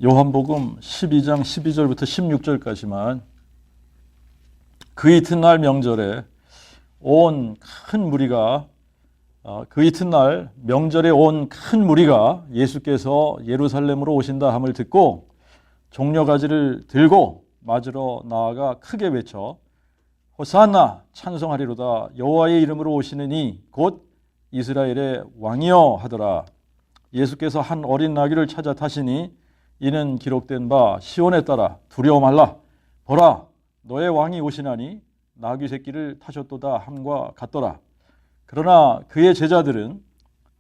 요한복음 12장 12절부터 16절까지만 그 이튿날 명절에 온 큰 무리가 그 이튿날 명절에 온 큰 무리가 예수께서 예루살렘으로 오신다 함을 듣고 종려가지를 들고 맞으러 나아가 크게 외쳐 호산나 찬송하리로다 여호와의 이름으로 오시는 이 곧 이스라엘의 왕이여 하더라. 예수께서 한 어린 나귀를 찾아 타시니 이는 기록된 바 시온에 따라 두려워 말라 보라 너의 왕이 오시나니 나귀 새끼를 타셨도다 함과 같더라. 그러나 그의 제자들은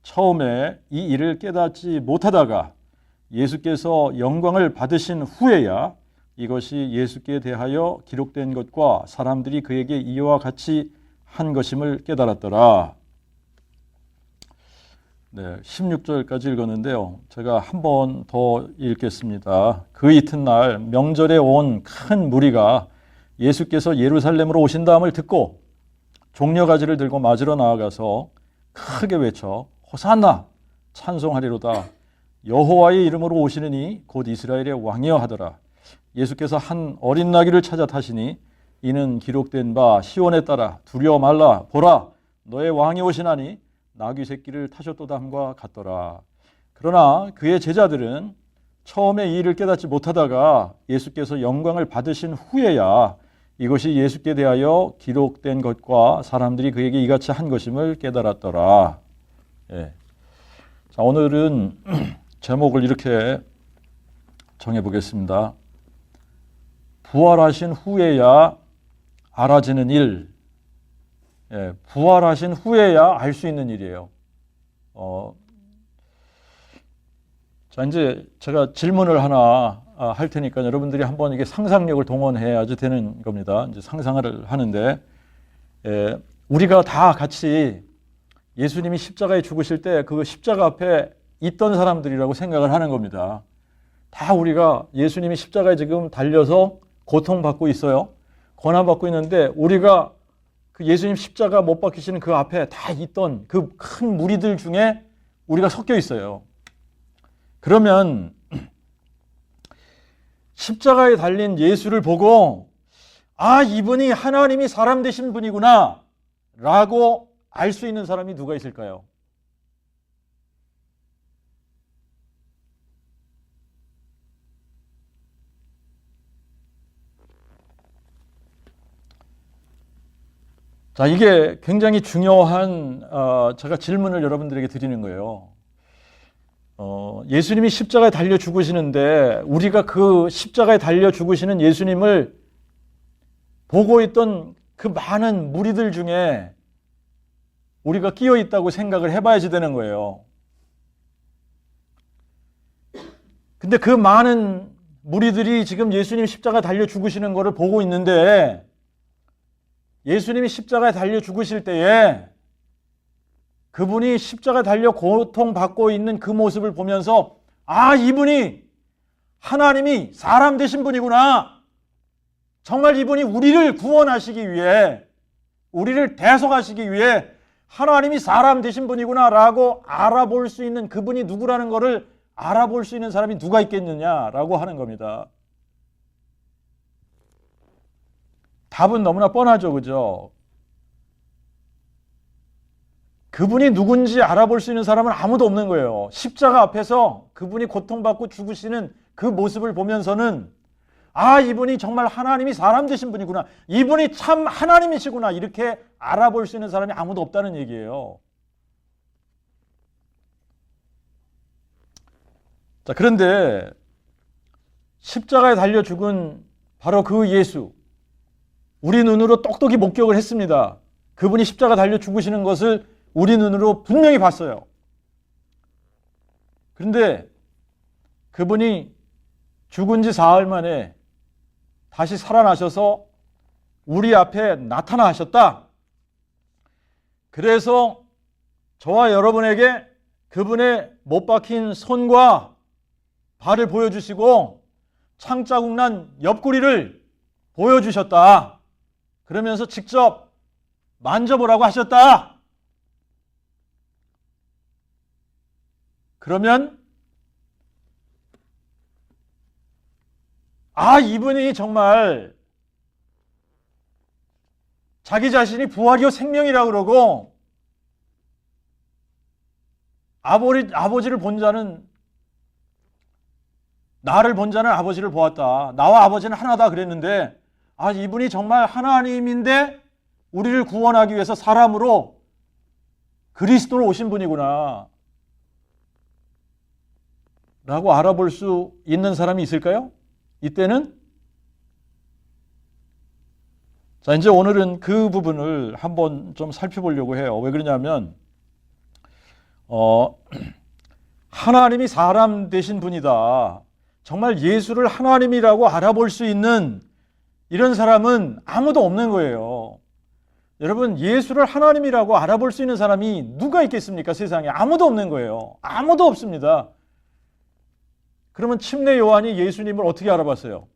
처음에 이 일을 깨닫지 못하다가 예수께서 영광을 받으신 후에야 이것이 예수께 대하여 기록된 것과 사람들이 그에게 이와 같이 한 것임을 깨달았더라. 네, 16절까지 읽었는데요. 제가 한 번 더 읽겠습니다. 그 이튿날 명절에 온 큰 무리가 예수께서 예루살렘으로 오신다함을 듣고 종려가지를 들고 맞으러 나아가서 크게 외쳐 호산나 찬송하리로다 여호와의 이름으로 오시는 이 곧 이스라엘의 왕이여 하더라. 예수께서 한 어린 나귀를 찾아 타시니 이는 기록된 바 시온에 따라 두려워 말라 보라 너의 왕이 오시나니 나귀 새끼를 타셨도다 함과 같더라. 그러나 그의 제자들은 처음에 이 일을 깨닫지 못하다가 예수께서 영광을 받으신 후에야 이것이 예수께 대하여 기록된 것과 사람들이 그에게 이같이 한 것임을 깨달았더라. 예. 자, 오늘은 제목을 이렇게 정해보겠습니다. 부활하신 후에야 알아지는 일. 예, 부활하신 후에야 알 수 있는 일이에요. 자, 이제 제가 질문을 하나 할 테니까 여러분들이 한번 이게 상상력을 동원해야지 되는 겁니다. 이제 상상을 하는데, 우리가 다 같이 예수님이 십자가에 죽으실 때 그 십자가 앞에 있던 사람들이라고 생각을 하는 겁니다. 다 우리가 예수님이 십자가에 지금 달려서 고통받고 있어요. 고난받고 있는데 우리가 그 예수님 십자가 못 박히시는 그 앞에 다 있던 그 큰 무리들 중에 우리가 섞여 있어요. 그러면 십자가에 달린 예수를 보고 아, 이분이 하나님이 사람 되신 분이구나 라고 알 수 있는 사람이 누가 있을까요? 자, 이게 굉장히 중요한 제가 질문을 여러분들에게 드리는 거예요. 예수님이 십자가에 달려 죽으시는데 우리가 그 십자가에 달려 죽으시는 예수님을 보고 있던 그 많은 무리들 중에 우리가 끼어 있다고 생각을 해봐야지 되는 거예요. 근데 그 많은 무리들이 지금 예수님 십자가에 달려 죽으시는 것을 보고 있는데 예수님이 십자가에 달려 죽으실 때에 그분이 십자가에 달려 고통받고 있는 그 모습을 보면서 아, 이분이 하나님이 사람 되신 분이구나. 정말 이분이 우리를 구원하시기 위해 우리를 대속하시기 위해 하나님이 사람 되신 분이구나 라고 알아볼 수 있는 그분이 누구라는 것을 알아볼 수 있는 사람이 누가 있겠느냐라고 하는 겁니다. 답은 너무나 뻔하죠. 그죠? 그분이 누군지 알아볼 수 있는 사람은 아무도 없는 거예요. 십자가 앞에서 그분이 고통받고 죽으시는 그 모습을 보면서는 아, 이분이 정말 하나님이 사람 되신 분이구나. 이분이 참 하나님이시구나. 이렇게 알아볼 수 있는 사람이 아무도 없다는 얘기예요. 자, 그런데 십자가에 달려 죽은 바로 그 예수, 우리 눈으로 똑똑히 목격을 했습니다. 그분이 십자가 달려 죽으시는 것을 우리 눈으로 분명히 봤어요. 그런데 그분이 죽은 지 사흘 만에 다시 살아나셔서 우리 앞에 나타나셨다. 그래서 저와 여러분에게 그분의 못 박힌 손과 발을 보여주시고 창자국 난 옆구리를 보여주셨다. 그러면서 직접 만져보라고 하셨다. 그러면 아, 이분이 정말 자기 자신이 부활이요 생명이라고 그러고 아버지를 본 자는 나를 본 자는 아버지를 보았다. 나와 아버지는 하나다 그랬는데 아, 이분이 정말 하나님인데 우리를 구원하기 위해서 사람으로 그리스도로 오신 분이구나 라고 알아볼 수 있는 사람이 있을까요? 이때는 자, 이제 오늘은 그 부분을 한번 좀 살펴보려고 해요. 왜 그러냐면 하나님이 사람 되신 분이다. 정말 예수를 하나님이라고 알아볼 수 있는 이런 사람은 아무도 없는 거예요. 여러분, 예수를 하나님이라고 알아볼 수 있는 사람이 누가 있겠습니까? 세상에 아무도 없는 거예요. 아무도 없습니다. 그러면 침례 요한이 예수님을 어떻게 알아봤어요?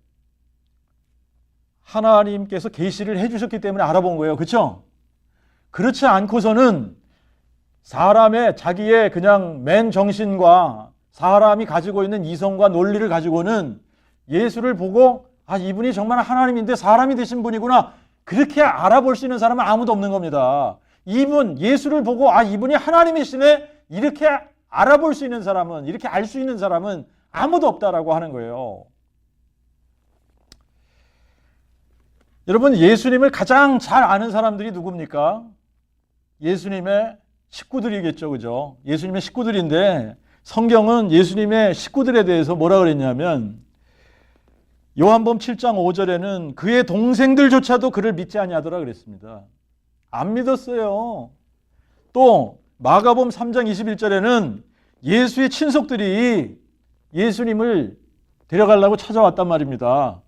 하나님께서 계시를 해주셨기 때문에 알아본 거예요. 그렇죠? 그렇지 않고서는 사람의 자기의 그냥 맨 정신과 사람이 가지고 있는 이성과 논리를 가지고는 예수를 보고 아, 이분이 정말 하나님인데 사람이 되신 분이구나 그렇게 알아볼 수 있는 사람은 아무도 없는 겁니다. 예수를 보고 아, 이분이 하나님이시네 이렇게 알아볼 수 있는 사람은, 이렇게 알 수 있는 사람은 아무도 없다라고 하는 거예요. 여러분, 예수님을 가장 잘 아는 사람들이 누굽니까? 예수님의 식구들이겠죠. 그죠? 예수님의 식구들인데 성경은 예수님의 식구들에 대해서 뭐라 그랬냐면 요한복음 7장 5절에는 그의 동생들조차도 그를 믿지 아니하더라 그랬습니다. 안 믿었어요. 또 마가복음 3장 21절에는 예수의 친속들이 예수님을 데려가려고 찾아왔단 말입니다.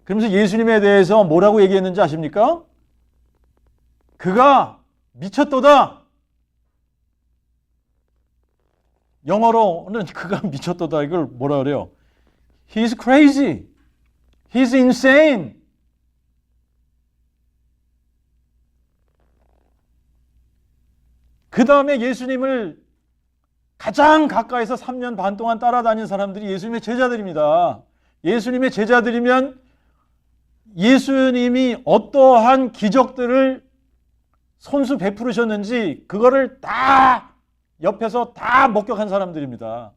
그러면서 예수님에 대해서 뭐라고 얘기했는지 아십니까? 그가 미쳤도다. 영어로는 그가 미쳤도다. 이걸 뭐라 그래요? He's crazy. He's insane. 그 다음에 예수님을 가장 가까이서 3년 반 동안 따라다닌 사람들이 예수님의 제자들입니다. 예수님의 제자들이면 예수님이 어떠한 기적들을 손수 베푸르셨는지 그거를 다 옆에서 다 목격한 사람들입니다.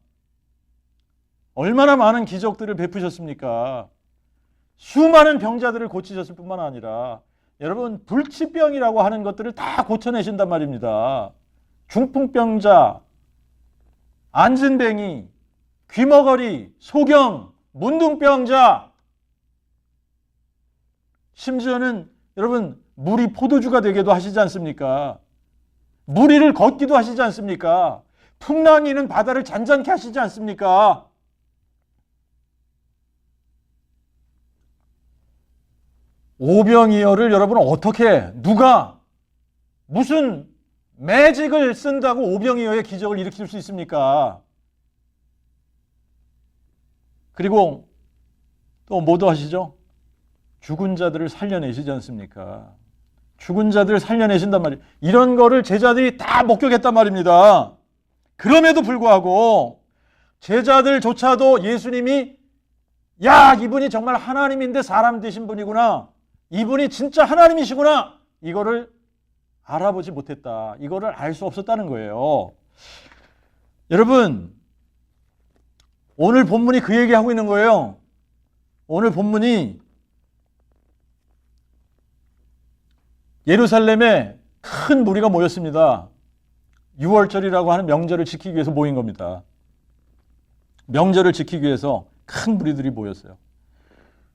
얼마나 많은 기적들을 베푸셨습니까? 수많은 병자들을 고치셨을 뿐만 아니라 여러분 불치병이라고 하는 것들을 다 고쳐내신단 말입니다. 중풍병자, 안진뱅이, 귀머거리, 소경, 문둥병자, 심지어는 여러분 물이 포도주가 되게도 하시지 않습니까? 무리를 걷기도 하시지 않습니까? 풍랑이는 바다를 잔잔케 하시지 않습니까? 오병이어를 여러분 어떻게 누가 무슨 매직을 쓴다고 오병이어의 기적을 일으킬 수 있습니까? 그리고 또 뭐도 하시죠? 죽은 자들을 살려내시지 않습니까? 죽은 자들을 살려내신단 말이에요. 이런 거를 제자들이 다 목격했단 말입니다. 그럼에도 불구하고 제자들조차도 예수님이 야, 이분이 정말 하나님인데 사람 되신 분이구나. 이분이 진짜 하나님이시구나. 이거를 알아보지 못했다. 이거를 알 수 없었다는 거예요. 여러분, 오늘 본문이 그 얘기하고 있는 거예요. 오늘 본문이 예루살렘에 큰 무리가 모였습니다. 6월절이라고 하는 명절을 지키기 위해서 모인 겁니다. 명절을 지키기 위해서 큰 무리들이 모였어요.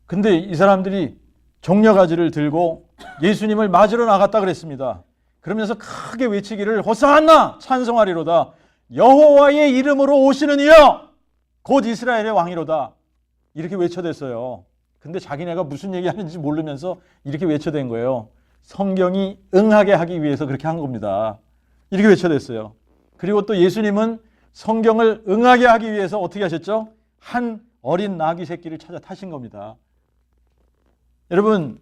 근데 이 사람들이 종려가지를 들고 예수님을 맞으러 나갔다 그랬습니다. 그러면서 크게 외치기를 호산나 찬송하리로다. 여호와의 이름으로 오시는 이여 곧 이스라엘의 왕이로다. 이렇게 외쳐댔어요. 근데 자기네가 무슨 얘기하는지 모르면서 이렇게 외쳐댄 거예요. 성경이 응하게 하기 위해서 그렇게 한 겁니다. 이렇게 외쳐댔어요. 그리고 또 예수님은 성경을 응하게 하기 위해서 어떻게 하셨죠? 한 어린 나귀 새끼를 찾아 타신 겁니다. 여러분,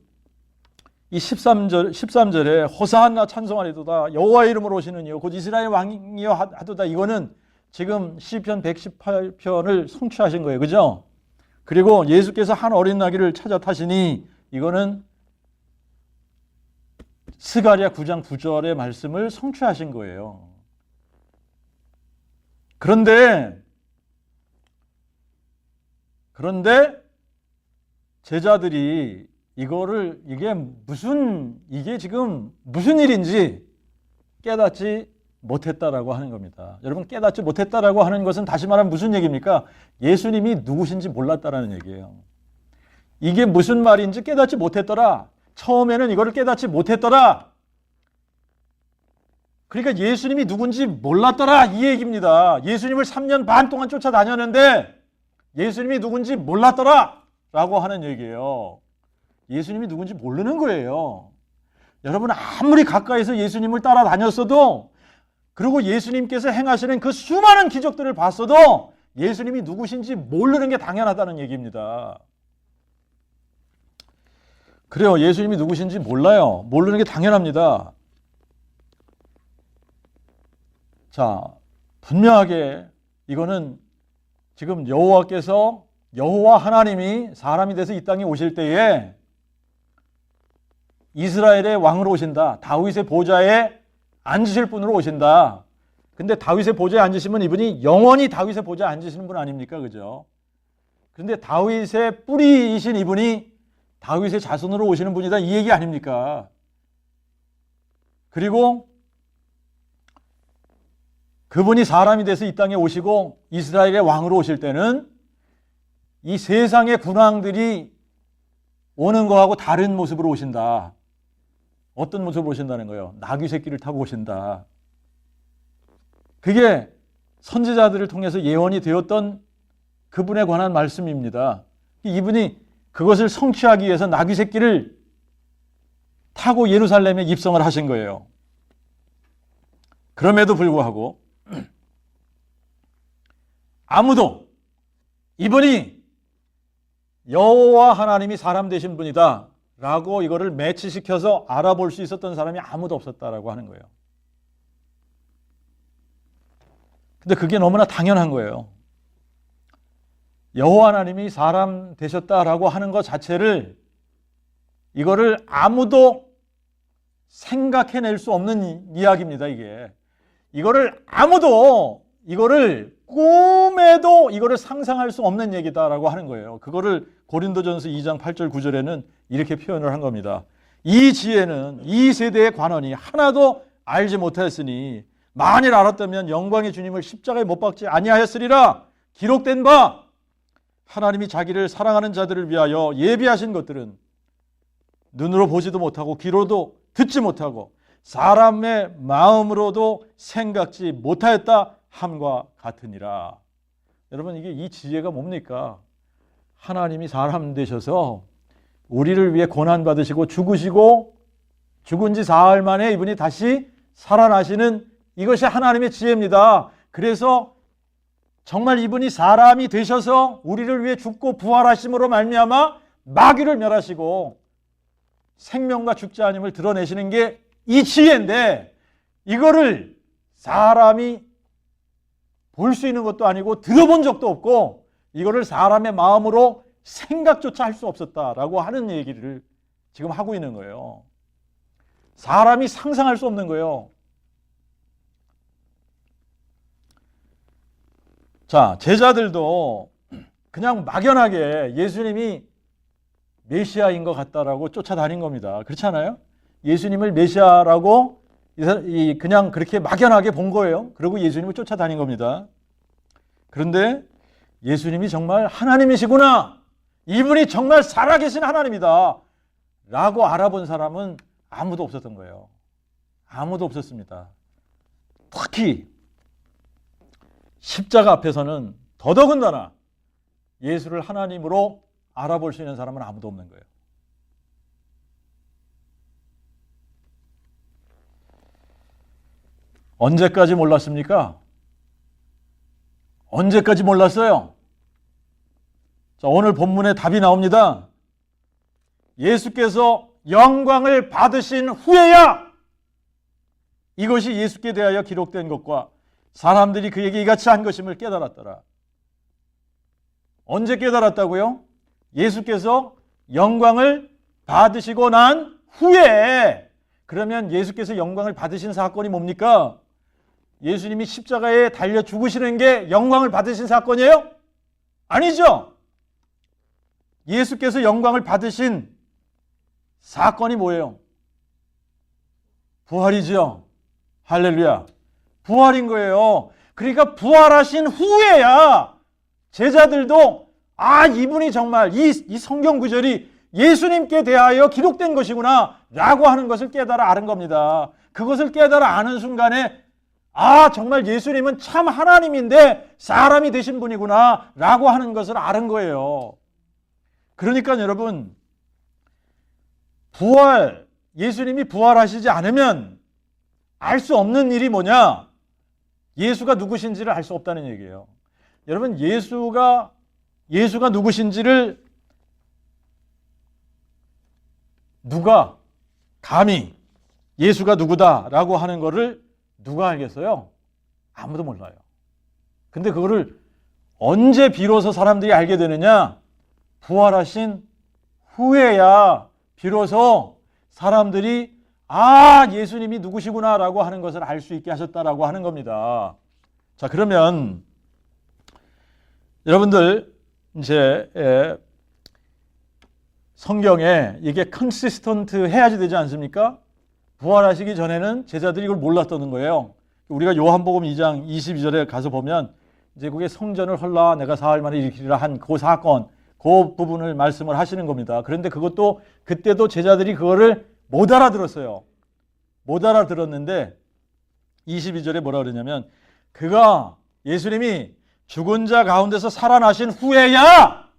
이 13절에 호산나 찬송하리도다 여호와의 이름으로 오시는 이여 곧 이스라엘 왕이여 하도다. 이거는 지금 시편 118편을 성취하신 거예요. 그죠? 그리고 예수께서 한 어린 나귀를 찾아 타시니 이거는 스가랴 9장 9절의 말씀을 성취하신 거예요. 그런데 제자들이 이게 지금 무슨 일인지 깨닫지 못했다라고 하는 겁니다. 여러분, 깨닫지 못했다라고 하는 것은 다시 말하면 무슨 얘기입니까? 예수님이 누구신지 몰랐다라는 얘기예요. 이게 무슨 말인지 깨닫지 못했더라. 처음에는 이거를 깨닫지 못했더라. 그러니까 예수님이 누군지 몰랐더라, 이 얘기입니다. 예수님을 3년 반 동안 쫓아다녔는데 예수님이 누군지 몰랐더라 라고 하는 얘기예요. 예수님이 누군지 모르는 거예요. 여러분, 아무리 가까이서 예수님을 따라다녔어도, 그리고 예수님께서 행하시는 그 수많은 기적들을 봤어도 예수님이 누구신지 모르는 게 당연하다는 얘기입니다. 그래요. 예수님이 누구신지 몰라요. 모르는 게 당연합니다. 자, 분명하게 이거는 지금 여호와 하나님이 사람이 돼서 이 땅에 오실 때에 이스라엘의 왕으로 오신다. 다윗의 보좌에 앉으실 분으로 오신다. 근데 다윗의 보좌에 앉으시면 이분이 영원히 다윗의 보좌에 앉으시는 분 아닙니까? 그죠? 그런데 다윗의 뿌리이신 이분이 다윗의 자손으로 오시는 분이다, 이 얘기 아닙니까? 그리고 그분이 사람이 돼서 이 땅에 오시고 이스라엘의 왕으로 오실 때는 이 세상의 군왕들이 오는 거하고 다른 모습으로 오신다. 어떤 모습으로 오신다는 거예요? 나귀 새끼를 타고 오신다. 그게 선지자들을 통해서 예언이 되었던 그분에 관한 말씀입니다. 이분이 그것을 성취하기 위해서 나귀 새끼를 타고 예루살렘에 입성을 하신 거예요. 그럼에도 불구하고 아무도 이분이 여호와 하나님이 사람 되신 분이다 라고 이거를 매치시켜서 알아볼 수 있었던 사람이 아무도 없었다라고 하는 거예요. 근데 그게 너무나 당연한 거예요. 여호와 하나님이 사람 되셨다라고 하는 것 자체를, 이거를 아무도 생각해낼 수 없는 이야기입니다. 이거를 아무도 꿈에도 이거를 상상할 수 없는 얘기다라고 하는 거예요. 그거를 고린도전서 2장 8절 9절에는 이렇게 표현을 한 겁니다. 이 지혜는 이 세대의 관원이 하나도 알지 못하였으니 만일 알았다면 영광의 주님을 십자가에 못 박지 아니하였으리라. 기록된 바 하나님이 자기를 사랑하는 자들을 위하여 예비하신 것들은 눈으로 보지도 못하고 귀로도 듣지 못하고 사람의 마음으로도 생각지 못하였다 함과 같으니라. 여러분, 이게 이 지혜가 뭡니까? 하나님이 사람 되셔서 우리를 위해 고난받으시고 죽으시고 죽은 지 사흘 만에 이분이 다시 살아나시는, 이것이 하나님의 지혜입니다. 그래서 정말 이분이 사람이 되셔서 우리를 위해 죽고 부활하심으로 말미암아 마귀를 멸하시고 생명과 죽지 않음을 드러내시는 게 이 지혜인데, 이거를 사람이 볼 수 있는 것도 아니고 들어본 적도 없고 이거를 사람의 마음으로 생각조차 할 수 없었다라고 하는 얘기를 지금 하고 있는 거예요. 사람이 상상할 수 없는 거예요. 자, 제자들도 그냥 막연하게 예수님이 메시아인 것 같다라고 쫓아다닌 겁니다. 그렇지 않아요? 예수님을 메시아라고 그냥 그렇게 막연하게 본 거예요. 그리고 예수님을 쫓아다닌 겁니다. 그런데 예수님이 정말 하나님이시구나, 이분이 정말 살아계신 하나님이다 라고 알아본 사람은 아무도 없었던 거예요. 아무도 없었습니다. 특히 십자가 앞에서는 더더군다나 예수를 하나님으로 알아볼 수 있는 사람은 아무도 없는 거예요. 언제까지 몰랐습니까? 언제까지 몰랐어요? 자, 오늘 본문에 답이 나옵니다. 예수께서 영광을 받으신 후에야 이것이 예수께 대하여 기록된 것과 사람들이 그에게 이같이 한 것임을 깨달았더라. 언제 깨달았다고요? 예수께서 영광을 받으시고 난 후에. 그러면 예수께서 영광을 받으신 사건이 뭡니까? 예수님이 십자가에 달려 죽으시는 게 영광을 받으신 사건이에요? 아니죠. 예수께서 영광을 받으신 사건이 뭐예요? 부활이죠. 할렐루야. 부활인 거예요. 그러니까 부활하신 후에야 제자들도 이분이 정말 이 성경 구절이 예수님께 대하여 기록된 것이구나 라고 하는 것을 깨달아 아는 겁니다. 그것을 깨달아 아는 순간에 정말 예수님은 참 하나님인데 사람이 되신 분이구나 라고 하는 것을 아는 거예요. 그러니까 여러분, 예수님이 부활하시지 않으면 알 수 없는 일이 뭐냐? 예수가 누구신지를 알 수 없다는 얘기예요. 여러분, 예수가 누구신지를 누가 감히 예수가 누구다라고 하는 거를 누가 알겠어요? 아무도 몰라요. 근데 그거를 언제 비로소 사람들이 알게 되느냐? 부활하신 후에야 비로소 사람들이 예수님이 누구시구나라고 하는 것을 알 수 있게 하셨다라고 하는 겁니다. 자, 그러면 여러분들 이제 성경에 이게 컨시스턴트 해야지 되지 않습니까? 부활하시기 전에는 제자들이 이걸 몰랐다는 거예요. 우리가 요한복음 2장 22절에 가서 보면 이제 그게 성전을 헐라 내가 사흘 만에 일으키리라 한 그 사건, 그 부분을 말씀을 하시는 겁니다. 그런데 그것도 그때도 제자들이 그거를 못 알아들었어요. 못 알아들었는데 22절에 뭐라 그러냐면 그가 예수님이 죽은 자 가운데서 살아나신 후에야,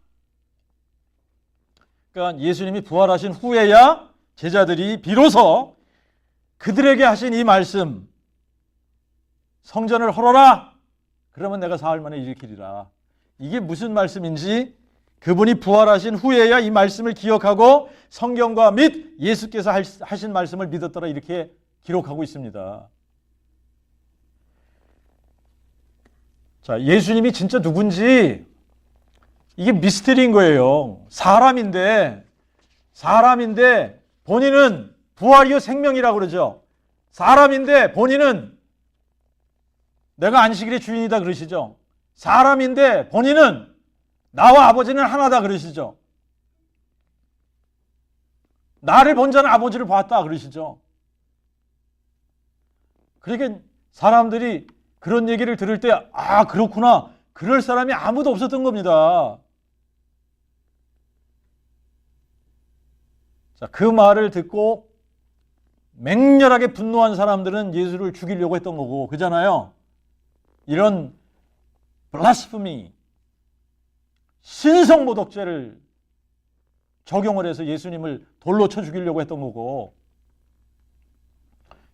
그러니까 예수님이 부활하신 후에야 제자들이 비로소 그들에게 하신 이 말씀, 성전을 헐어라 그러면 내가 사흘 만에 일으키리라, 이게 무슨 말씀인지 그분이 부활하신 후에야 이 말씀을 기억하고 성경과 및 예수께서 하신 말씀을 믿었더라 이렇게 기록하고 있습니다. 자, 예수님이 진짜 누군지 이게 미스터리인 거예요. 사람인데 본인은 부활이요 생명이라고 그러죠. 사람인데 본인은 내가 안식일의 주인이다 그러시죠. 사람인데 본인은 나와 아버지는 하나다 그러시죠. 나를 본 자는 아버지를 봤다 그러시죠. 그러니까 사람들이 그런 얘기를 들을 때 그렇구나, 그럴 사람이 아무도 없었던 겁니다. 자, 그 말을 듣고 맹렬하게 분노한 사람들은 예수를 죽이려고 했던 거고, 그잖아요. 이런 블라스프미, 신성모독죄를 적용을 해서 예수님을 돌로 쳐 죽이려고 했던 거고,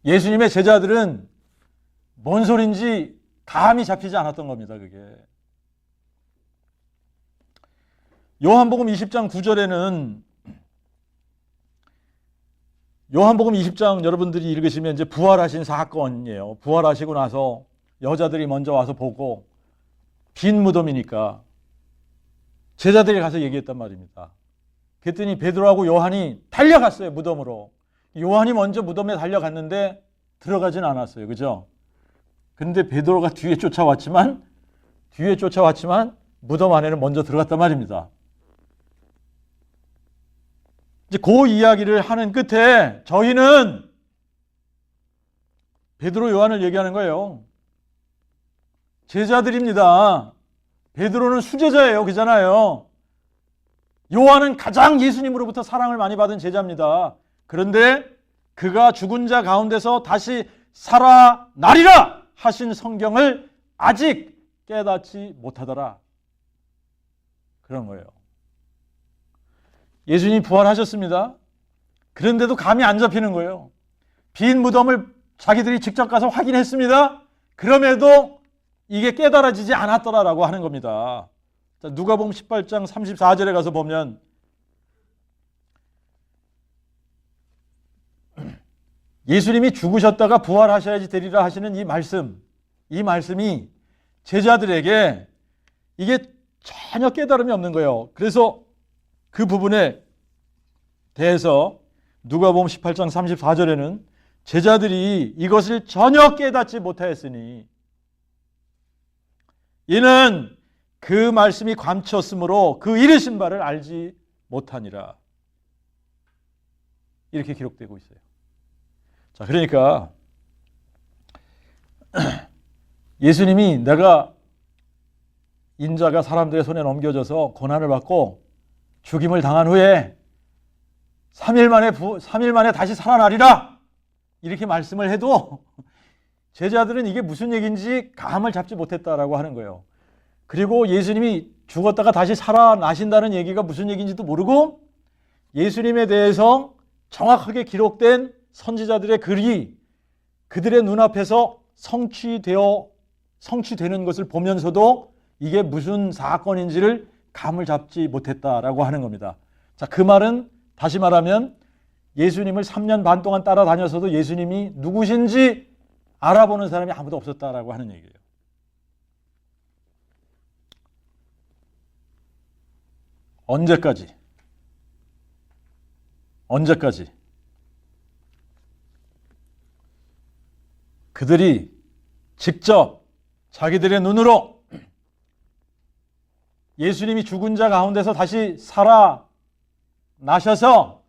예수님의 제자들은 뭔 소린지 감이 잡히지 않았던 겁니다. 그게 요한복음 20장 9절에는 요한복음 20장 여러분들이 읽으시면 이제 부활하신 사건이에요. 부활하시고 나서 여자들이 먼저 와서 보고 빈 무덤이니까 제자들이 가서 얘기했단 말입니다. 그랬더니 베드로하고 요한이 달려갔어요. 무덤으로. 요한이 먼저 무덤에 달려갔는데 들어가진 않았어요. 그죠? 근데 베드로가 뒤에 쫓아왔지만 무덤 안에는 먼저 들어갔단 말입니다. 이제 그 이야기를 하는 끝에 저희는 베드로 요한을 얘기하는 거예요. 제자들입니다. 베드로는 수제자예요. 그잖아요. 요한은 가장 예수님으로부터 사랑을 많이 받은 제자입니다. 그런데 그가 죽은 자 가운데서 다시 살아나리라 하신 성경을 아직 깨닫지 못하더라. 그런 거예요. 예수님이 부활하셨습니다. 그런데도 감이 안 잡히는 거예요. 빈 무덤을 자기들이 직접 가서 확인했습니다. 그럼에도 이게 깨달아지지 않았더라라고 하는 겁니다. 자, 누가복음 18장 34절에 가서 보면 예수님이 죽으셨다가 부활하셔야지 되리라 하시는 이 말씀이 제자들에게 이게 전혀 깨달음이 없는 거예요. 그래서 그 부분에 대해서 누가복음 18장 34절에는 제자들이 이것을 전혀 깨닫지 못하였으니 이는 그 말씀이 감췄으므로 그 이르신 바를 알지 못하니라. 이렇게 기록되고 있어요. 자, 그러니까 예수님이 내가 인자가 사람들의 손에 넘겨져서 고난을 받고 죽임을 당한 후에 3일 만에 다시 살아나리라 이렇게 말씀을 해도 제자들은 이게 무슨 얘기인지 감을 잡지 못했다라고 하는 거예요. 그리고 예수님이 죽었다가 다시 살아나신다는 얘기가 무슨 얘기인지도 모르고 예수님에 대해서 정확하게 기록된 선지자들의 글이 그들의 눈앞에서 성취되는 것을 보면서도 이게 무슨 사건인지를 감을 잡지 못했다라고 하는 겁니다. 자, 그 말은 다시 말하면 예수님을 3년 반 동안 따라다녀서도 예수님이 누구신지 알아보는 사람이 아무도 없었다라고 하는 얘기예요. 언제까지 그들이 직접 자기들의 눈으로 예수님이 죽은 자 가운데서 다시 살아나셔서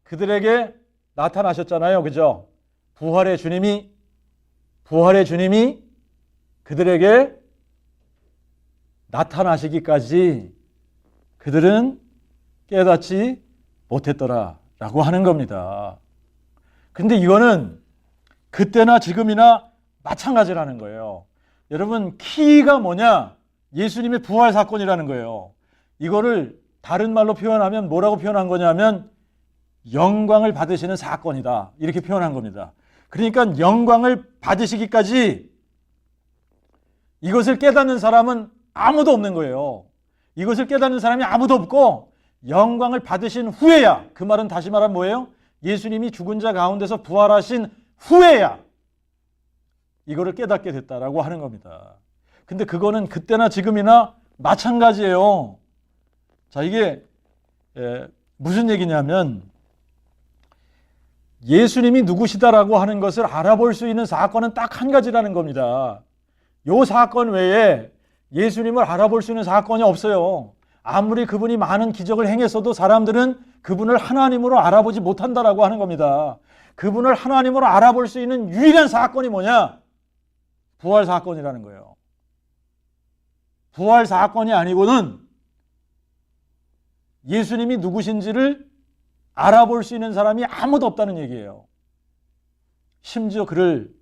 그들에게 나타나셨잖아요. 그죠? 부활의 주님이 그들에게 나타나시기까지 그들은 깨닫지 못했더라라고 하는 겁니다. 근데 이거는 그때나 지금이나 마찬가지라는 거예요. 여러분, 키가 뭐냐? 예수님의 부활 사건이라는 거예요. 이거를 다른 말로 표현하면 뭐라고 표현한 거냐면 영광을 받으시는 사건이다. 이렇게 표현한 겁니다. 그러니까 영광을 받으시기까지 이것을 깨닫는 사람은 아무도 없는 거예요. 이것을 깨닫는 사람이 아무도 없고 영광을 받으신 후에야, 그 말은 다시 말하면 뭐예요? 예수님이 죽은 자 가운데서 부활하신 후에야 이거를 깨닫게 됐다라고 하는 겁니다. 근데 그거는 그때나 지금이나 마찬가지예요. 자, 이게 무슨 얘기냐면 예수님이 누구시다라고 하는 것을 알아볼 수 있는 사건은 딱 한 가지라는 겁니다. 이 사건 외에 예수님을 알아볼 수 있는 사건이 없어요. 아무리 그분이 많은 기적을 행했어도 사람들은 그분을 하나님으로 알아보지 못한다라고 하는 겁니다. 그분을 하나님으로 알아볼 수 있는 유일한 사건이 뭐냐? 부활 사건이라는 거예요. 부활 사건이 아니고는 예수님이 누구신지를 알아볼 수 있는 사람이 아무도 없다는 얘기예요. 심지어 그를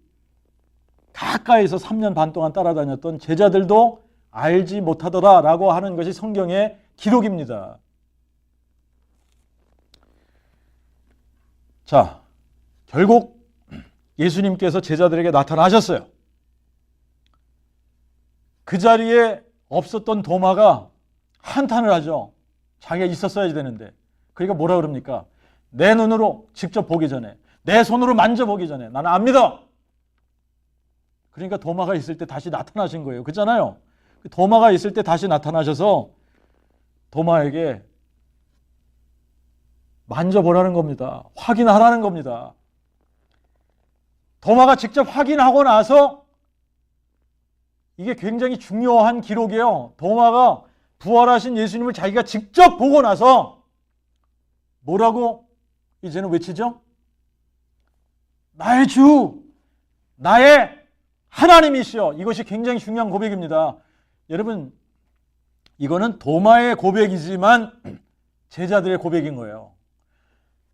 가까이서 3년 반 동안 따라다녔던 제자들도 알지 못하더라라고 하는 것이 성경의 기록입니다. 자, 결국 예수님께서 제자들에게 나타나셨어요. 그 자리에 없었던 도마가 한탄을 하죠. 자기가 있었어야 되는데. 그러니까 뭐라 그럽니까? 내 눈으로 직접 보기 전에, 내 손으로 만져보기 전에 나는 안 믿어. 그러니까 도마가 있을 때 다시 나타나신 거예요. 그렇잖아요. 도마가 있을 때 다시 나타나셔서 도마에게 만져보라는 겁니다. 확인하라는 겁니다. 도마가 직접 확인하고 나서 이게 굉장히 중요한 기록이에요. 도마가 부활하신 예수님을 자기가 직접 보고 나서 뭐라고 이제는 외치죠? 나의 주, 나의 하나님이시여. 이것이 굉장히 중요한 고백입니다. 여러분, 이거는 도마의 고백이지만 제자들의 고백인 거예요.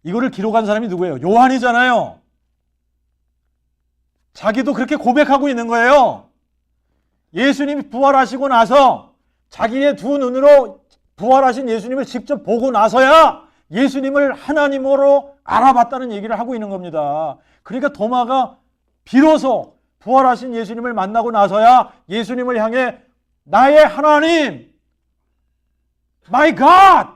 이거를 기록한 사람이 누구예요? 요한이잖아요. 자기도 그렇게 고백하고 있는 거예요. 예수님이 부활하시고 나서 자기의 두 눈으로 부활하신 예수님을 직접 보고 나서야 예수님을 하나님으로 알아봤다는 얘기를 하고 있는 겁니다. 그러니까 도마가 비로소 부활하신 예수님을 만나고 나서야 예수님을 향해 나의 하나님, my God!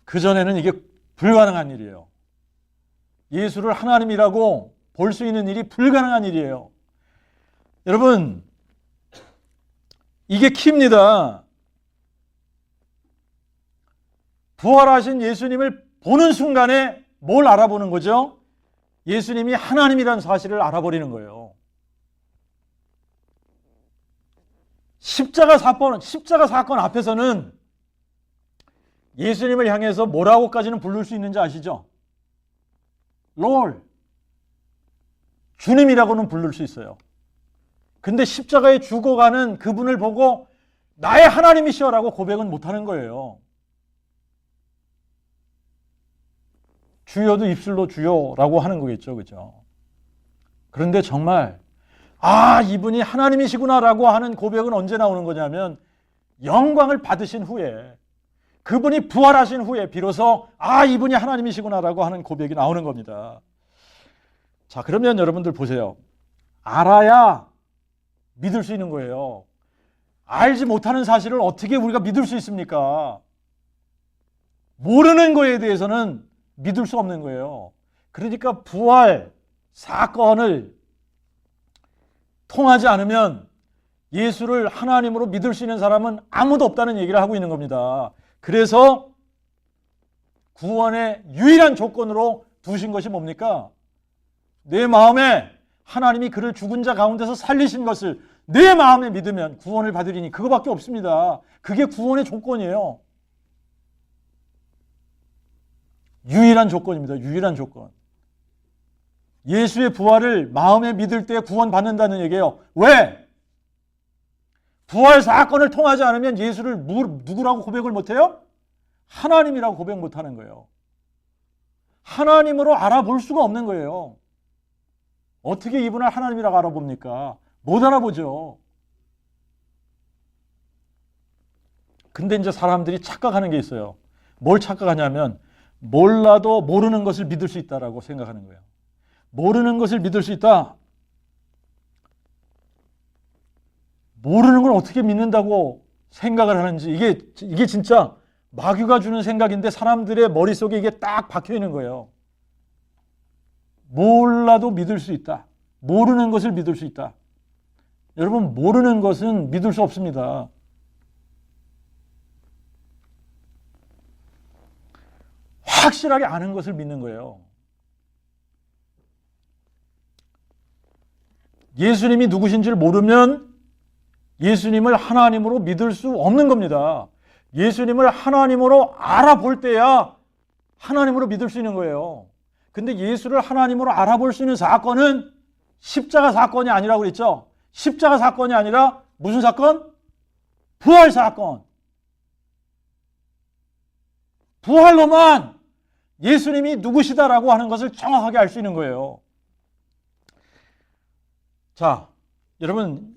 그전에는 이게 불가능한 일이에요. 예수를 하나님이라고 볼 수 있는 일이 불가능한 일이에요. 여러분, 이게 키입니다. 부활하신 예수님을 보는 순간에 뭘 알아보는 거죠? 예수님이 하나님이라는 사실을 알아버리는 거예요. 십자가 사건 앞에서는 예수님을 향해서 뭐라고까지는 부를 수 있는지 아시죠? Lord, 주님이라고는 부를 수 있어요. 근데 십자가에 죽어가는 그분을 보고 나의 하나님이시여라고 고백은 못하는 거예요. 주여도 입술로 주여라고 하는 거겠죠. 그죠? 그런데 정말 이분이 하나님이시구나라고 하는 고백은 언제 나오는 거냐면 영광을 받으신 후에, 그분이 부활하신 후에 비로소 이분이 하나님이시구나라고 하는 고백이 나오는 겁니다. 자, 그러면 여러분들 보세요. 알아야 믿을 수 있는 거예요. 알지 못하는 사실을 어떻게 우리가 믿을 수 있습니까? 모르는 거에 대해서는 믿을 수 없는 거예요. 그러니까 부활 사건을 통하지 않으면 예수를 하나님으로 믿을 수 있는 사람은 아무도 없다는 얘기를 하고 있는 겁니다. 그래서 구원의 유일한 조건으로 두신 것이 뭡니까? 내 마음에 하나님이 그를 죽은 자 가운데서 살리신 것을 내 마음에 믿으면 구원을 받으리니, 그거밖에 없습니다. 그게 구원의 조건이에요. 유일한 조건입니다. 유일한 조건. 예수의 부활을 마음에 믿을 때 구원받는다는 얘기예요. 왜? 부활 사건을 통하지 않으면 예수를 누구라고 고백을 못해요? 하나님이라고 고백 못하는 거예요. 하나님으로 알아볼 수가 없는 거예요. 어떻게 이분을 하나님이라고 알아봅니까? 못 알아보죠. 근데 이제 사람들이 착각하는 게 있어요. 뭘 착각하냐면 몰라도 모르는 것을 믿을 수 있다라고 생각하는 거예요. 모르는 것을 믿을 수 있다. 모르는 걸 어떻게 믿는다고 생각을 하는지, 이게 진짜 마귀가 주는 생각인데 사람들의 머릿속에 이게 딱 박혀 있는 거예요. 몰라도 믿을 수 있다. 모르는 것을 믿을 수 있다. 여러분, 모르는 것은 믿을 수 없습니다. 확실하게 아는 것을 믿는 거예요. 예수님이 누구신지를 모르면 예수님을 하나님으로 믿을 수 없는 겁니다. 예수님을 하나님으로 알아볼 때야 하나님으로 믿을 수 있는 거예요. 근데 예수를 하나님으로 알아볼 수 있는 사건은 십자가 사건이 아니라고 그랬죠. 십자가 사건이 아니라 무슨 사건? 부활 사건. 부활로만 예수님이 누구시다라고 하는 것을 정확하게 알 수 있는 거예요. 자, 여러분,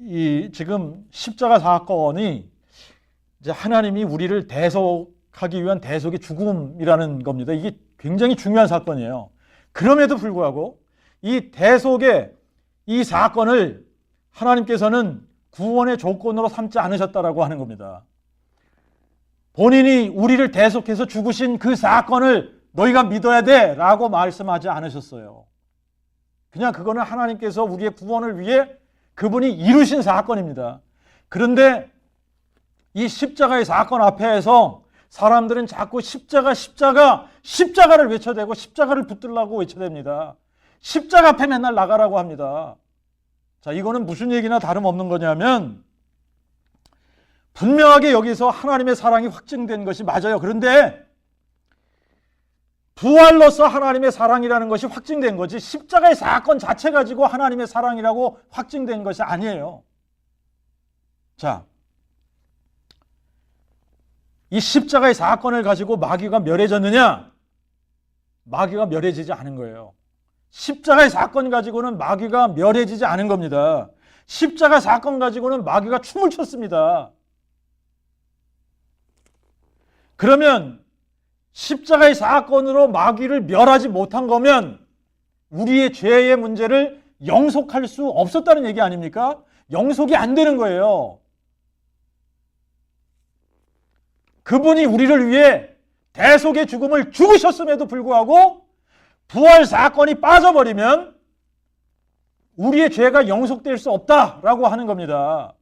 지금 십자가 사건이 이제 하나님이 우리를 대속하기 위한 대속의 죽음이라는 겁니다. 이게 굉장히 중요한 사건이에요. 그럼에도 불구하고 이 대속의 이 사건을 하나님께서는 구원의 조건으로 삼지 않으셨다라고 하는 겁니다. 본인이 우리를 대속해서 죽으신 그 사건을 너희가 믿어야 돼 라고 말씀하지 않으셨어요. 그냥 그거는 하나님께서 우리의 구원을 위해 그분이 이루신 사건입니다. 그런데 이 십자가의 사건 앞에서 사람들은 자꾸 십자가를 외쳐대고 십자가를 붙들라고 외쳐댑니다. 십자가 앞에 맨날 나가라고 합니다. 자, 이거는 무슨 얘기나 다름없는 거냐면 분명하게 여기서 하나님의 사랑이 확증된 것이 맞아요. 그런데 부활로서 하나님의 사랑이라는 것이 확증된 거지 십자가의 사건 자체 가지고 하나님의 사랑이라고 확증된 것이 아니에요. 자, 이 십자가의 사건을 가지고 마귀가 멸해졌느냐? 마귀가 멸해지지 않은 거예요. 십자가의 사건 가지고는 마귀가 멸해지지 않은 겁니다. 십자가 사건 가지고는 마귀가 춤을 췄습니다. 그러면 십자가의 사건으로 마귀를 멸하지 못한 거면 우리의 죄의 문제를 영속할 수 없었다는 얘기 아닙니까? 영속이 안 되는 거예요. 그분이 우리를 위해 대속의 죽음을 죽으셨음에도 불구하고 부활 사건이 빠져버리면 우리의 죄가 영속될 수 없다라고 하는 겁니다.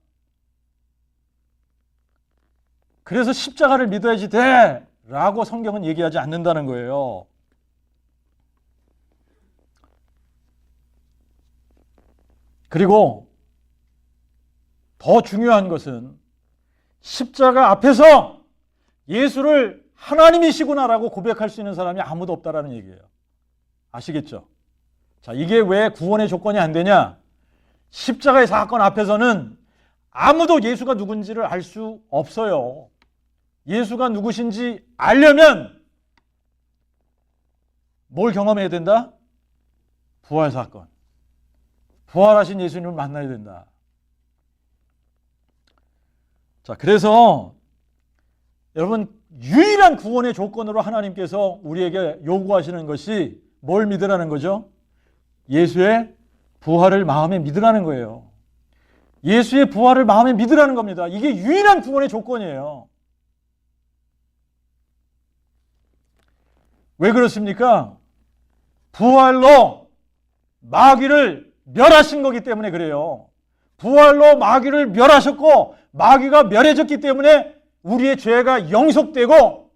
그래서 십자가를 믿어야지 돼라고 성경은 얘기하지 않는다는 거예요. 그리고 더 중요한 것은 십자가 앞에서 예수를 하나님이시구나라고 고백할 수 있는 사람이 아무도 없다라는 얘기예요. 아시겠죠? 자, 이게 왜 구원의 조건이 안 되냐? 십자가의 사건 앞에서는 아무도 예수가 누군지를 알 수 없어요. 예수가 누구신지 알려면 뭘 경험해야 된다? 부활 사건. 부활하신 예수님을 만나야 된다. 자, 그래서 여러분, 유일한 구원의 조건으로 하나님께서 우리에게 요구하시는 것이 뭘 믿으라는 거죠? 예수의 부활을 마음에 믿으라는 거예요. 예수의 부활을 마음에 믿으라는 겁니다. 이게 유일한 구원의 조건이에요. 왜 그렇습니까? 부활로 마귀를 멸하신 거기 때문에 그래요. 부활로 마귀를 멸하셨고 마귀가 멸해졌기 때문에 우리의 죄가 영속되고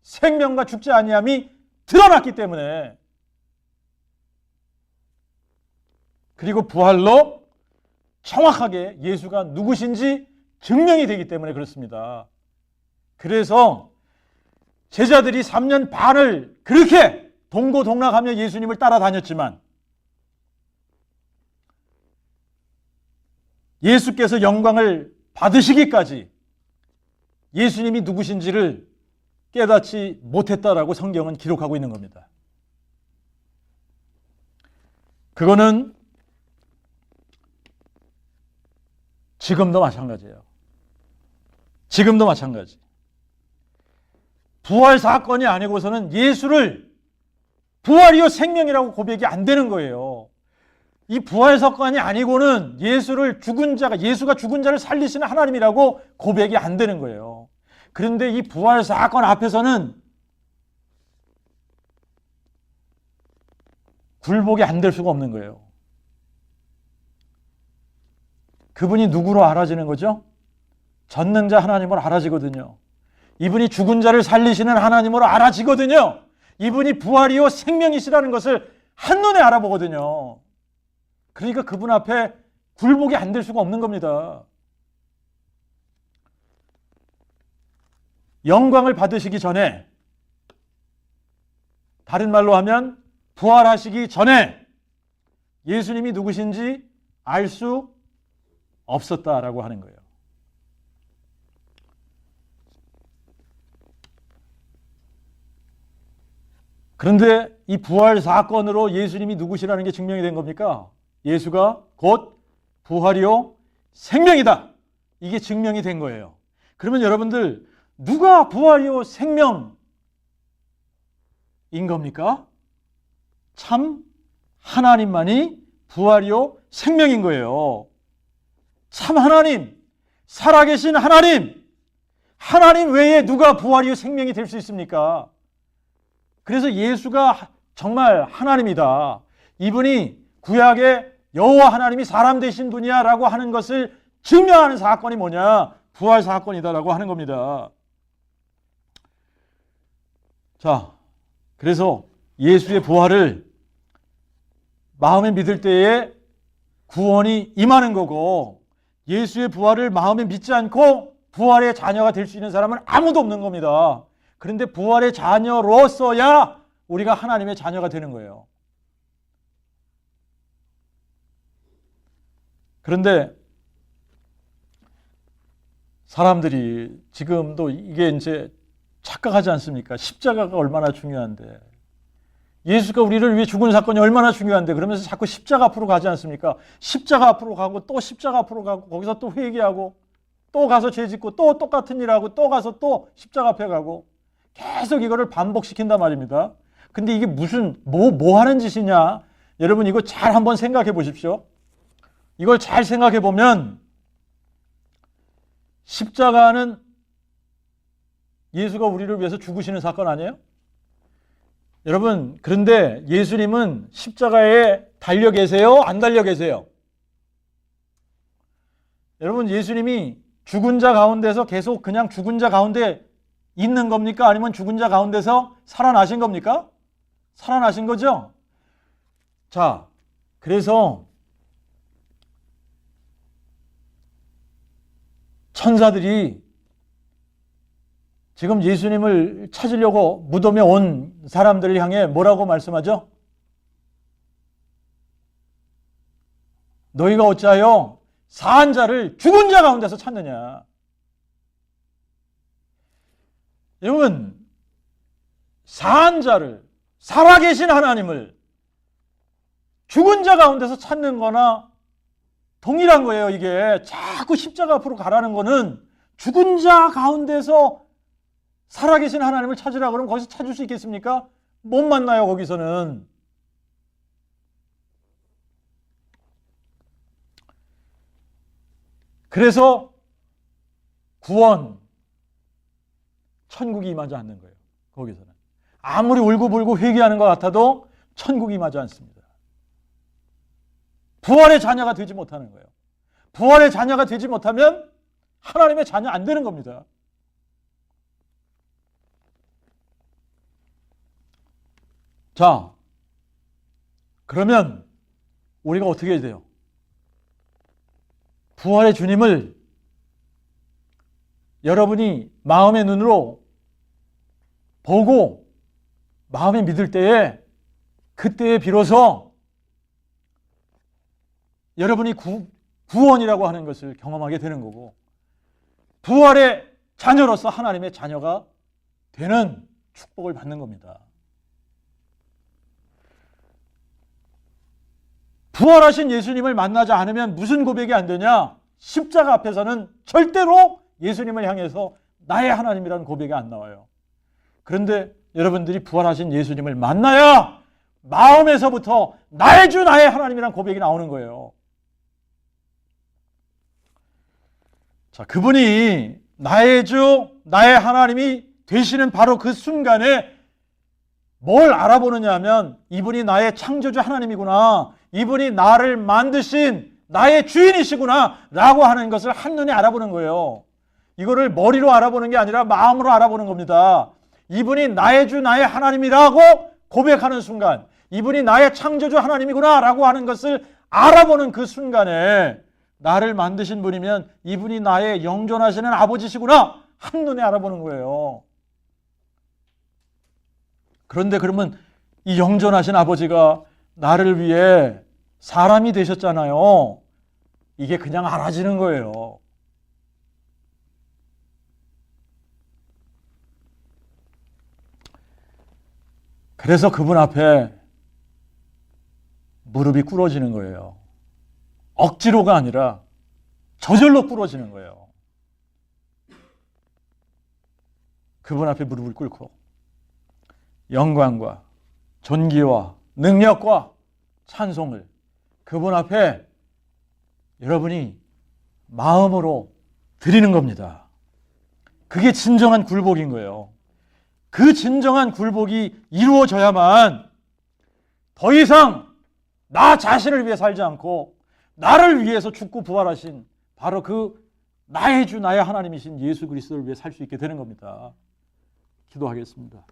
생명과 죽지 아니함이 드러났기 때문에, 그리고 부활로 정확하게 예수가 누구신지 증명이 되기 때문에 그렇습니다. 그래서 제자들이 3년 반을 그렇게 동고동락하며 예수님을 따라다녔지만 예수께서 영광을 받으시기까지 예수님이 누구신지를 깨닫지 못했다라고 성경은 기록하고 있는 겁니다. 그거는 지금도 마찬가지예요. 지금도 마찬가지. 부활 사건이 아니고서는 예수를 부활이요 생명이라고 고백이 안 되는 거예요. 이 부활 사건이 아니고는 예수가 죽은 자를 살리시는 하나님이라고 고백이 안 되는 거예요. 그런데 이 부활 사건 앞에서는 굴복이 안 될 수가 없는 거예요. 그분이 누구로 알아지는 거죠? 전능자 하나님으로 알아지거든요. 이분이 죽은 자를 살리시는 하나님으로 알아지거든요. 이분이 부활이요 생명이시라는 것을 한눈에 알아보거든요. 그러니까 그분 앞에 굴복이 안 될 수가 없는 겁니다. 영광을 받으시기 전에, 다른 말로 하면 부활하시기 전에 예수님이 누구신지 알 수 없었다라고 하는 거예요. 그런데 이 부활 사건으로 예수님이 누구시라는 게 증명이 된 겁니까? 예수가 곧 부활이요 생명이다. 이게 증명이 된 거예요. 그러면 여러분들, 누가 부활이요 생명인 겁니까? 참 하나님만이 부활이요 생명인 거예요. 참 하나님, 살아계신 하나님, 하나님 외에 누가 부활이요 생명이 될 수 있습니까? 그래서 예수가 정말 하나님이다, 이분이 구약의 여호와 하나님이 사람 되신 분이야 라고 하는 것을 증명하는 사건이 뭐냐? 부활 사건이다라고 하는 겁니다. 자, 그래서 예수의 부활을 마음에 믿을 때에 구원이 임하는 거고, 예수의 부활을 마음에 믿지 않고 부활의 자녀가 될 수 있는 사람은 아무도 없는 겁니다. 그런데 부활의 자녀로서야 우리가 하나님의 자녀가 되는 거예요. 그런데 사람들이 지금도 이게 이제 착각하지 않습니까? 십자가가 얼마나 중요한데, 예수가 우리를 위해 죽은 사건이 얼마나 중요한데, 그러면서 자꾸 십자가 앞으로 가지 않습니까? 십자가 앞으로 가고 또 십자가 앞으로 가고, 거기서 또 회개하고 또 가서 죄 짓고 또 똑같은 일하고 또 가서 또 십자가 앞에 가고, 계속 이거를 반복시킨단 말입니다. 근데 이게 무슨 뭐 하는 짓이냐? 여러분, 이거 잘 한번 생각해 보십시오. 이걸 잘 생각해 보면 십자가는 예수가 우리를 위해서 죽으시는 사건 아니에요? 여러분, 그런데 예수님은 십자가에 달려 계세요? 안 달려 계세요? 여러분, 예수님이 죽은 자 가운데서 계속 그냥 죽은 자 가운데 있는 겁니까? 아니면 죽은 자 가운데서 살아나신 겁니까? 살아나신 거죠? 자, 그래서 천사들이 지금 예수님을 찾으려고 무덤에 온 사람들을 향해 뭐라고 말씀하죠? 너희가 어찌하여 사한 자를 죽은 자 가운데서 찾느냐? 여러분, 사한 자를, 살아계신 하나님을 죽은 자 가운데서 찾는 거나 동일한 거예요. 이게 자꾸 십자가 앞으로 가라는 거는 죽은 자 가운데서 살아계신 하나님을 찾으라 그러면 거기서 찾을 수 있겠습니까? 못 만나요, 거기서는. 그래서 구원, 천국이 임하지 않는 거예요. 거기서는. 아무리 울고불고 회개하는 것 같아도 천국이 임하지 않습니다. 부활의 자녀가 되지 못하는 거예요. 부활의 자녀가 되지 못하면 하나님의 자녀 안 되는 겁니다. 자, 그러면 우리가 어떻게 해야 돼요? 부활의 주님을 여러분이 마음의 눈으로 보고 마음에 믿을 때에, 그때에 비로소 여러분이 구원이라고 하는 것을 경험하게 되는 거고, 부활의 자녀로서 하나님의 자녀가 되는 축복을 받는 겁니다. 부활하신 예수님을 만나지 않으면 무슨 고백이 안 되냐? 십자가 앞에서는 절대로 예수님을 향해서 나의 하나님이라는 고백이 안 나와요. 그런데 여러분들이 부활하신 예수님을 만나야 마음에서부터 나의 주 나의 하나님이라는 고백이 나오는 거예요. 자, 그분이 나의 주 나의 하나님이 되시는 바로 그 순간에 뭘 알아보느냐 하면, 이분이 나의 창조주 하나님이구나, 이분이 나를 만드신 나의 주인이시구나 라고 하는 것을 한눈에 알아보는 거예요. 이거를 머리로 알아보는 게 아니라 마음으로 알아보는 겁니다. 이분이 나의 주 나의 하나님이라고 고백하는 순간, 이분이 나의 창조주 하나님이구나 라고 하는 것을 알아보는 그 순간에, 나를 만드신 분이면 이분이 나의 영존하시는 아버지시구나 한눈에 알아보는 거예요. 그런데 그러면 이 영존하신 아버지가 나를 위해 사람이 되셨잖아요. 이게 그냥 알아지는 거예요. 그래서 그분 앞에 무릎이 꿇어지는 거예요. 억지로가 아니라 저절로 꿇어지는 거예요. 그분 앞에 무릎을 꿇고 영광과 존귀와 능력과 찬송을 그분 앞에 여러분이 마음으로 드리는 겁니다. 그게 진정한 굴복인 거예요. 그 진정한 굴복이 이루어져야만 더 이상 나 자신을 위해 살지 않고 나를 위해서 죽고 부활하신 바로 그 나의 주 나의 하나님이신 예수 그리스도를 위해 살 수 있게 되는 겁니다. 기도하겠습니다.